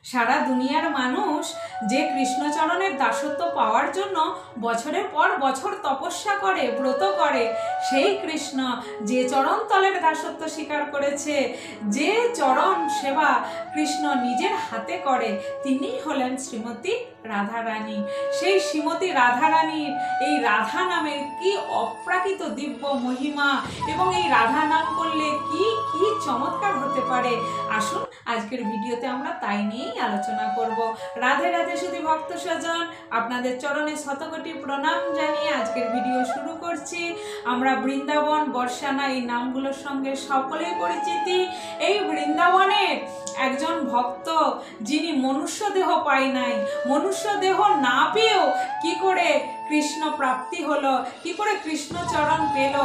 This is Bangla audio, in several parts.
সারা দুনিয়ার মানুষ যে কৃষ্ণচরণের দাসত্ব পাওয়ার জন্য বছরের পর বছর তপস্যা করে, ব্রত করে, সেই কৃষ্ণ যে চরণ তলের দাসত্ব স্বীকার করেছে, যে চরণ সেবা কৃষ্ণ নিজের হাতে করে, তিনি হলেন শ্রীমতী রাধারানী। সেই শ্রীমতী রাধারানীর এই রাধা নামের কি অপ্রাকৃত দিব্য মহিমা, এবং এই রাধা নাম করলে কি কি চমৎকার হতে পারে, আসুন আজকের ভিডিওতে আমরা তাই নিয়েই আলোচনা করব। রাধে রাধে সুধী ভক্ত স্বজন, আপনাদের চরণে শতকোটি প্রণাম জানিয়ে আজকের ভিডিও শুরু করছি। আমরা বৃন্দাবন, বর্ষানা এই নামগুলোর সঙ্গে সকলেই পরিচিতি। এই বৃন্দাবনের একজন ভক্ত যিনি মনুষ্য দেহ পাই নাই, মনুষ্য দেহ না পেয়েও কি করে কৃষ্ণ প্রাপ্তি হলো, কি করে কৃষ্ণ চরণ পেল,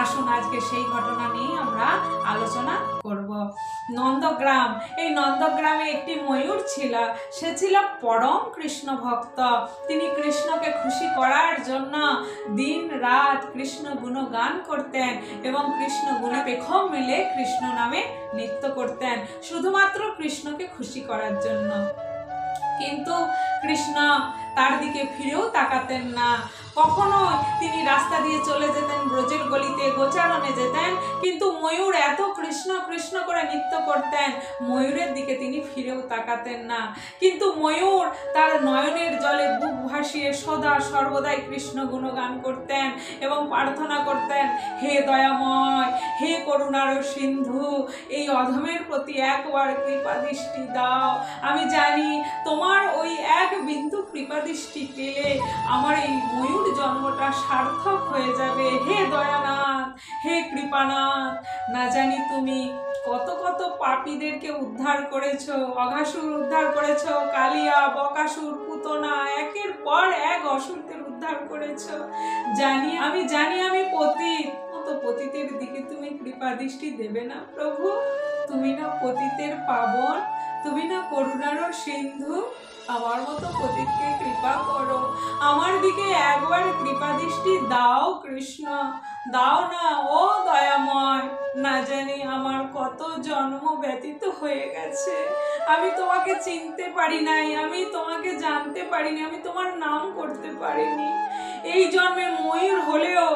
আসুন আজকে সেই ঘটনা নিয়ে আমরা আলোচনা করব। নন্দগ্রাম, এই নন্দগ্রামে একটি ময়ূর ছিল। সে ছিল পরম কৃষ্ণ ভক্ত। তিনি কৃষ্ণকে খুশি করার জন্য দিন রাত কৃষ্ণ গুণগান করতেন এবং কৃষ্ণ গুণে পেখম মিলে কৃষ্ণ নামে নৃত্য করতেন, শুধুমাত্র কৃষ্ণকে খুশি করার জন্য। কিন্তু কৃষ্ণ তার দিকে ফিরেও তাকাতেন না। কখনো তিনি রাস্তা দিয়ে চলে যেতেন, ব্রজের গলিতে গোচারণে যেতেন, কিন্তু ময়ূর এত কৃষ্ণ কৃষ্ণ করে নৃত্য করতেন, ময়ূরের দিকে তিনি ফিরেও তাকাতেন না। কিন্তু ময়ূর তার নয়নের জলে বুক ভাসিয়ে সদা সর্বদাই কৃষ্ণ গুণগান করতেন এবং প্রার্থনা করতেন, হে দয়াময়, হে করুণার সিন্ধু, এই অধমের প্রতি একবার কৃপা দৃষ্টি দাও। আমি জানি তোমার ওই এক বিন্দু কৃপা দৃষ্টি পেলে আমার এই ময়ূর জন্মটা সার্থক হয়ে যাবে। হে দয়ানাথ, হে কৃপানাথ, না জানি তুমি কত কত পাপীদেরকে উদ্ধার করেছো, অঘাসুর উদ্ধার করেছো, কালিয়া, বকাসুর, পুতনা, একের পর এক অসুরদের উদ্ধার করেছো। আমি জানি আমি পতিত, তো পতিতের দিকে তুমি কৃপা দৃষ্টি দেবে না প্রভু? তুমি না পতিতের পাবন, তুমি না করুণার সিন্ধু, আমার মতো পতিতকে কৃপা করো, আমার দিকে একবার কৃপা দৃষ্টি দাও কৃষ্ণ, দাও না ও দয়াময়। না জানি আমার কত জন্ম ব্যতীত হয়ে গেছে, আমি তোমাকে চিনতে পারি নাই, আমি তোমাকে জানতে পারিনি, আমি তোমার নাম করতে পারিনি। এই জন্মে ময়ূর হলেও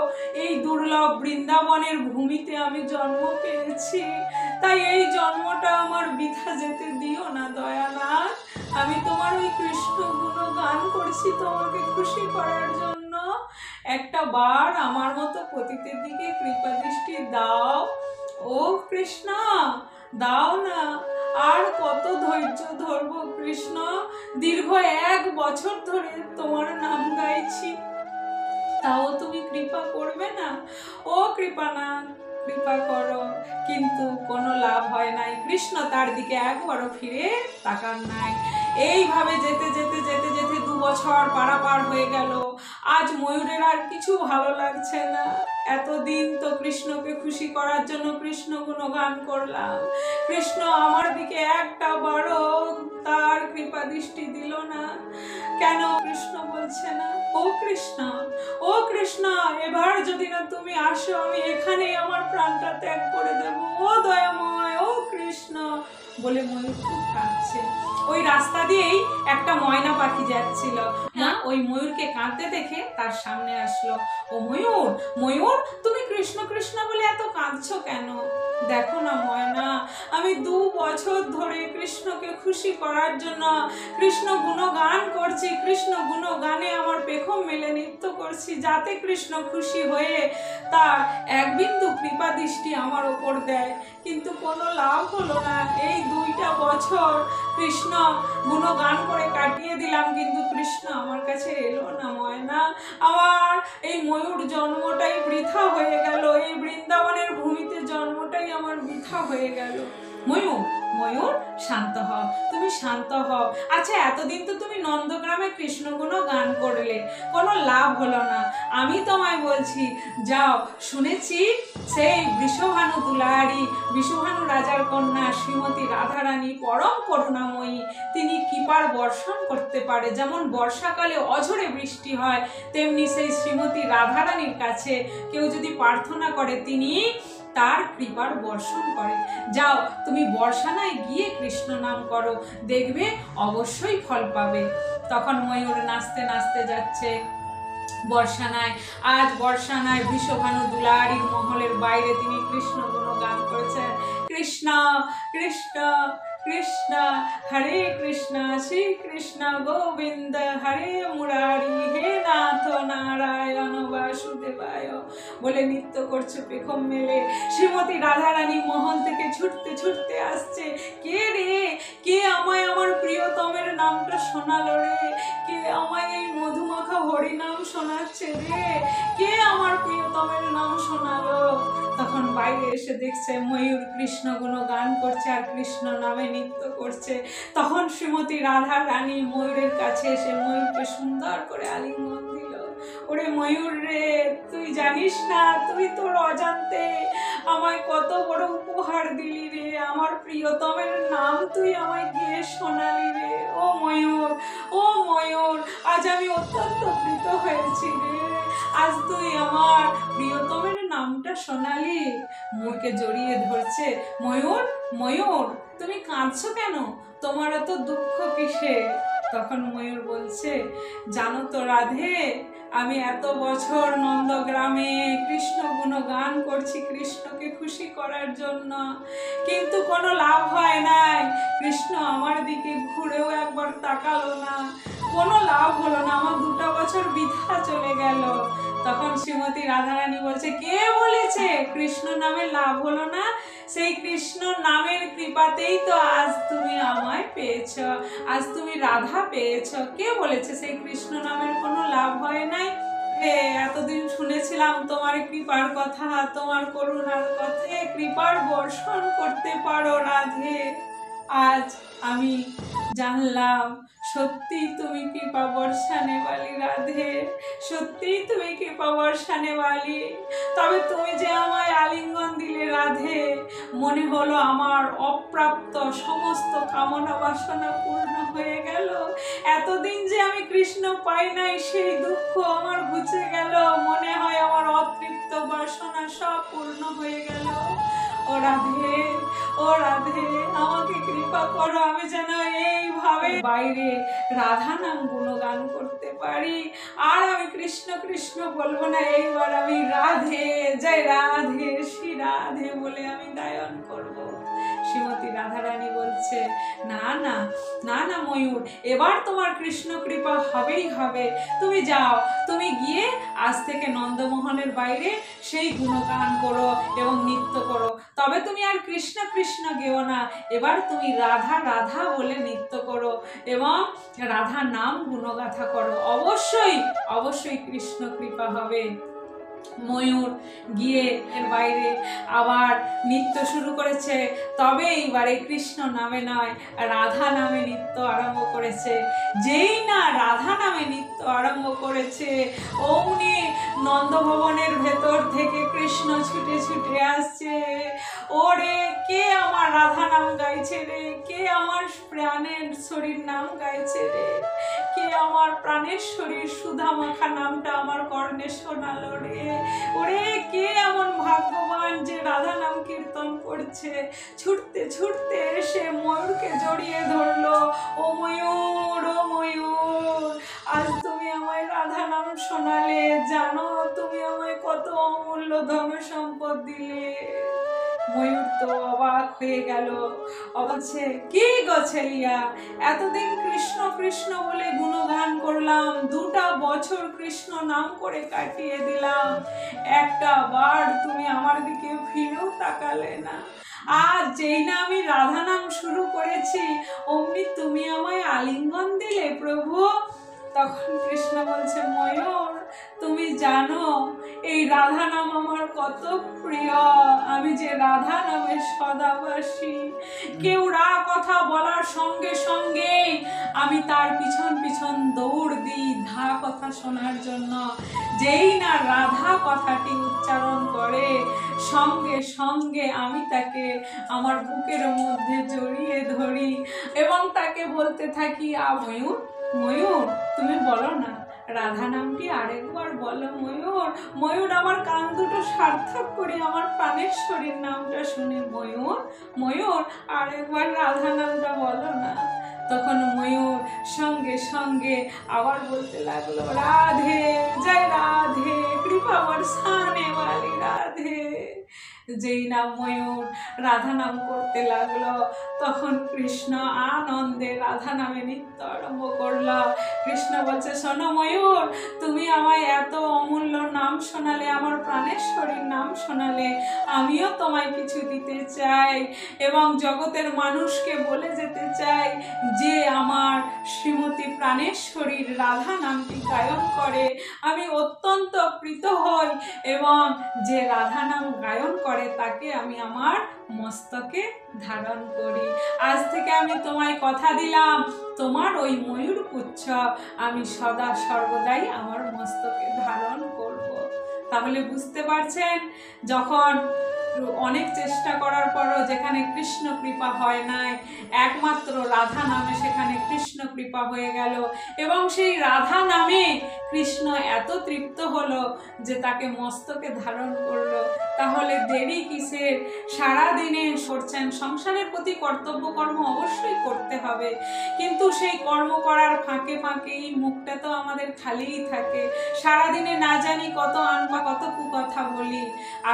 এই দুর্লভ বৃন্দাবনের ভূমিতে আমি জন্ম পেয়েছি, তাই এই জন্মটা আমার বৃথা যেতে দিও না দয়ানাথ। আমি তোমার ওই কৃষ্ণ গুণগান করছি তোমাকে খুশি করার জন্য, একটা বার আমার মতো পতিতের দিকে কৃপা দৃষ্টি দাও ও কৃষ্ণ, দাও না। আর কত ধৈর্য ধরবো কৃষ্ণ? দীর্ঘ 1 বছর ধরে তোমার নাম গাইছি, তাও তুমি কৃপা করবে না? ও কৃপানাথ, কৃপা করো। কিন্তু কোনো লাভ হয় নাই, কৃষ্ণ তার দিকে একবারও ফিরে তাকান নাই। এইভাবে যেতে যেতে যেতে যেতে 2 বছর পারাপার হয়ে গেল। আজ ময়ূরের আর কিছু ভালো লাগছে না। এতদিন তো কৃষ্ণকে খুশি করার জন্য কৃষ্ণ গুণগান করলাম, কৃষ্ণ আমার দিকে একটা বারও তার কৃপা দৃষ্টি দিল না কেন? কৃষ্ণ বলছে না, ও কৃষ্ণ, ও কৃষ্ণ, এবার যদি না তুমি আসো আমি এখানেই আমার প্রাণটা ত্যাগ করে দেব, ও দয়াময়, ও কৃষ্ণ বলে ময়ূর খুব কাঁদছে। ওই রাস্তা দিয়েই একটা ময়না পাখি যাচ্ছিল, ওই ময়ূরকে কাঁদতে দেখে তার সামনে আসলো। ও ময়ূর, ময়ূর, তুমি কৃষ্ণ কৃষ্ণ বলে এত কাঁদছো কেন? দেখো না ময়না, আমি 2 বছর ধরে কৃষ্ণকে খুশি করার জন্য কৃষ্ণ গুণগান করছি, কৃষ্ণ গুণগানে আমার পেখম মেলে নৃত্য করছি, যাতে কৃষ্ণ খুশি হয়ে তার এক বিন্দু কৃপা দৃষ্টি আমার ওপর দেয়, কিন্তু কোনো লাভ হলো না। এই 2টা বছর কৃষ্ণ গুণগান করে কাটিয়ে দিলাম, কিন্তু কৃষ্ণ আমার কাছে এলো না ময়না। আমার এই ময়ূর জন্মটাই বৃথা হয়ে গেল, এই বৃন্দাবনের ভূমিতে জন্মটাই আমার বৃথা হয়ে গেল। ময়ূর, ময়ূর, শান্ত হও, তুমি শান্ত হও। আচ্ছা, এতদিন তো তুমি নন্দগ্রামে কৃষ্ণ গুণগান করলে, কোনো লাভ হলো না। আমি তোমায় বলছি, যাও, শুনেছি সেই বৃষভানু দুলারি, বৃষভানু রাজার কন্যা শ্রীমতী রাধারানী পরম করুণাময়ী, তিনি কৃপার বর্ষণ করতে পারে। যেমন বর্ষাকালে অঝরে বৃষ্টি হয়, তেমনি সেই শ্রীমতী রাধারানীর কাছে কেউ যদি প্রার্থনা করে তিনি তার কৃপার বর্ষণ করে। যাও তুমি বর্ষানায় গিয়ে কৃষ্ণ নাম করো, দেখবে অবশ্যই ফল পাবে। তখন ময়ূর নাচতে নাচতে যাচ্ছে বর্ষানায়। আজ বর্ষানায় বৃষভানু দুলারীর মহলের বাইরে তিনি কৃষ্ণ গুণগান করেছেন। কৃষ্ণ কৃষ্ণ কৃষ্ণ হরে কৃষ্ণ শ্রী কৃষ্ণ গোবিন্দ হরে মুরারি, হে নাথ নারায়ণ বাসুদেবায় বলে নৃত্য করছে পেখম মেলে। শ্রীমতী রাধারানী মহল থেকে ছুটতে ছুটতে আসছে। কে রে, কে আমায় আমার প্রিয়তমের নামটা শোনালো রে, কে আমায় এই মধুমাখা হরিনাম শোনাচ্ছে রে, কে আমার প্রিয়তমের নাম শোনালো। তখন বাইরে এসে দেখছে ময়ূর কৃষ্ণ গুণ গান করছে আর কৃষ্ণ নামে নৃত্য করছে। তখন শ্রীমতী রাধা রানী ময়ূরের কাছে এসে ময়ূরকে সুন্দর করে আলিঙ্গন দিল। ওরে ময়ূর রে, তুই জানিস না তুই তোর অজান্তে আমায় কত বড় উপহার দিলি রে, আমার প্রিয়তমের নাম তুই আমায় গিয়ে শোনালি রে। ও ময়ূর, ও ময়ূর, আজ আমি অত্যন্ত কৃত হয়েছি রে, আজ তুই আমার প্রিয়তমের নামটা শোনালি। ময়ূরকে জড়িয়ে ধরছে। ময়ূর, ময়ূর, তুমি কাঁদছো কেন, তোমার এত দুঃখ কিসে? তখন ময়ূর বলছে, জানো তো রাধে, আমি এত বছর নন্দগ্রামে কৃষ্ণ গুণগান করছি কৃষ্ণকে খুশি করার জন্য, কিন্তু কোনো লাভ হয় নাই। কৃষ্ণ আমার দিকে ঘুরেও একবার তাকালো না, কোনো লাভ হলো না, আমার 2টা বছর বৃথা চলে গেল। তখন শ্রীমতী রাধারানী বলছে, কে বলেছে কৃষ্ণ নামে লাভ হলো না? সেই কৃষ্ণ নামের কৃপাতেই তো আজ তুমি আমায় পেয়েছ, আজ তুমি রাধা পেয়েছ। কে বলেছে সেই কৃষ্ণ নামের কোনো লাভ হয় নাই? এতদিন শুনেছিলাম তোমার কৃপার কথা, তোমার করুণার কথা, কৃপার বর্ষণ করতে পারো রাধে। আজ আমি জানলাম সত্যি তুমি কৃপা বর্ষানে বালি রাধে, সত্যি তুমি কৃপা বর্ষানে বালি। তবে তুমি যে আমায় আলিঙ্গন দিলে রাধে, মনে হলো আমার অপ্রাপ্ত সমস্ত কামনা বাসনা পূর্ণ হয়ে গেল। এতদিন যে আমি কৃষ্ণ পাই নাই সেই দুঃখ আমার ঘুচে গেল, মনে হয় আমার অতৃপ্ত বাসনা সব পূর্ণ হয়ে গেল। ও রাধে, ও রাধে, আমাকে কৃপা করো, আমি যেন এইভাবে বাইরে রাধা নাম গুণগান করতে পারি। আর আমি কৃষ্ণ কৃষ্ণ বলবো না, এইবার আমি রাধে, জয় রাধে, শ্রী রাধে বলে আমি গায়ন করব। শ্রীমতী রাধারানী বলছে, না না না না ময়ূর, এবার তোমার কৃষ্ণ কৃপা হবেই হবে। তুমি যাও, তুমি গিয়ে আজ থেকে নন্দমোহনের বাইরে সেই গুণগান করো এবং নৃত্য করো। তবে তুমি আর কৃষ্ণ কৃষ্ণ গেও না, এবার তুমি রাধা রাধা বলে নৃত্য করো এবং রাধা নাম গুণগাথা করো। অবশ্যই অবশ্যই কৃষ্ণ কৃপা হবে। ময়ূর গিয়ে এর বাইরে আবার নৃত্য শুরু করেছে, তবে এইবারে কৃষ্ণ নামে নয়, রাধা নামে নৃত্য আরম্ভ করেছে। যেই না রাধা নামে নৃত্য আরম্ভ করেছে, অমনি নন্দভবনের ভেতর থেকে কৃষ্ণ ছুটে ছুটে আসছে। ওরে, কে আমার রাধা নাম গাইছে রে, কে আমার প্রাণের শরীর নাম গাইছে রে, কে আমার প্রাণের শরীর সুধা মাখা নামটা আমার কর্ণে শোনালো রে। ওরে, কে এমন ভাগ্যবান যে রাধা নাম কীর্তন করছে। ছুটতে ছুটতে এসে ময়ূরকে জড়িয়ে ধরলো। ও ময়ূর, ও ময়ূর, আজ তুমি আমায় রাধা নাম শোনালে, জানো তুমি আমায় কত অমূল্য ধন সম্পদ দিলে। ময়ূর তো অবাক হয়ে গেল, বলছে, কি গো ছেলিয়া, এতদিন কৃষ্ণ কৃষ্ণ বলে গুণগান করলাম, 2টা বছর কৃষ্ণ নাম করে কাটিয়ে দিলাম, একটা বার তুমি আমার দিকে ফিরেও তাকালে না। আজ যেই না আমি রাধা নাম শুরু করেছি, অমনি তুমি আমায় আলিঙ্গন দিলে প্রভু। তখন কৃষ্ণ বলছে, ময়ূর, তুমি জানো এই রাধা নাম আমার কত প্রিয়, আমি যে রাধা নামের সদাবাসী। কেউ রা কথা বলার সঙ্গে সঙ্গেই আমি তার পিছন পিছন দৌড় দিই ধা কথা শোনার জন্য। যেই না রাধা কথাটি উচ্চারণ করে, সঙ্গে সঙ্গে আমি তাকে আমার বুকের মধ্যে জড়িয়ে ধরি এবং তাকে বলতে থাকি, ময়ূর, ময়ূর, তুমি বলো না রাধা নামটি আরেকবার বলো ময়ূর। ময়ূর আমার কান দুটো সার্থক করি আমার প্রাণেশ্বরীর নামটা শুনে। ময়ূর ময়ূর আরেকবার রাধা নামটা বলো না। তখন ময়ূর সঙ্গে সঙ্গে আবার বলতে লাগলো, রাধে জয় রাধে কৃপা বর্ষানে वाली রাধে। যেই নাম ময়ূর রাধা নাম করতে লাগলো, তখন কৃষ্ণ আনন্দে রাধা নামে নৃত্য আরম্ভ করলো। কৃষ্ণ বলছে, শোনো ময়ূর, তুমি আমায় এত অমূল্য নাম শোনালে, আমার প্রাণেশ্বরীর নাম শোনালে, আমিও তোমায় কিছু দিতে চাই এবং জগতের মানুষকে বলে যেতে চাই যে আমার শ্রীমতী প্রাণেশ্বরীর রাধা নামটি গায়ন করে আমি অত্যন্ত প্রীত হই এবং যে রাধা নাম গায়ন করে তাকে আমি আমার মস্তকে ধারণ করি। আজ থেকে আমি তোমায় কথা দিলাম, তোমার ওই ময়ূর পুচ্ছ আমি সদা সর্বদাই আমার মস্তকে ধারণ করব। তাহলে বুঝতে পারছেন, যখন অনেক চেষ্টা করার পরও যেখানে কৃষ্ণ কৃপা হয় নাই, একমাত্র রাধা নামে সেখানে কৃষ্ণ কৃপা হয়ে গেল এবং সেই রাধা নামে কৃষ্ণ এত তৃপ্ত হলো যে তাকে মস্তকে ধারণ করলো। তাহলে দেরি কিসের? সারাদিনে করছেন, সংসারের প্রতি কর্তব্য কর্ম অবশ্যই করতে হবে, কিন্তু সেই কর্ম করার ফাঁকে ফাঁকেই মুখটা তো আমাদের খালিই থাকে। সারাদিনে না জানি কত আনবা কত কুকথা বলি।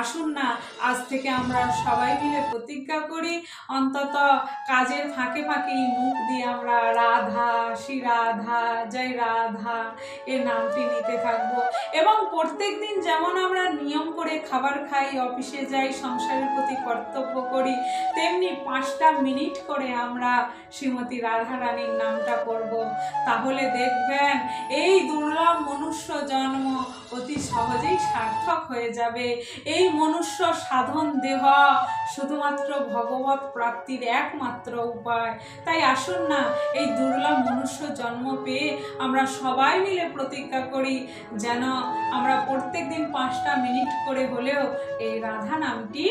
আসুন না, আজ থেকে আমরা সবাই মিলে প্রতিজ্ঞা করি, অন্তত কাজের ফাঁকে ফাঁকেই মুখ দিয়ে আমরা রাধা শ্রী রাধা জয় রাধা এ নামটি নিতে থাকবো। এবং প্রত্যেক দিন যেমন আমরা নিয়ম করে খাবার খাই, অফিসে যাই, সংসারের প্রতি কর্তব্য করি, তেমনি 5টা মিনিট করে আমরা শ্রীমতী রাধা রানীর নামটা করব। তাহলে দেখবেন এই দুর্লভ মনুষ্য জন্ম অতি সহজেই সার্থক হয়ে যাবে। এই মনুষ্য সাধন দেহ শুধুমাত্র ভগবত প্রাপ্তির একমাত্র উপায়। তাই আসুন না, এই দুর্লভ মনুষ্য জন্ম পেয়ে আমরা সবাই মিলে প্রতিজ্ঞা করি যেন আমরা প্রত্যেক দিন 5টা মিনিট করে হলেও এই রাধা নামটি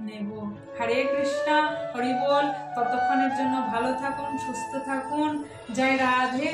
নেব। হরে কৃষ্ণ, হরি বল। ততক্ষণের জন্য ভালো থাকুন, সুস্থ থাকুন। জয় রাধে।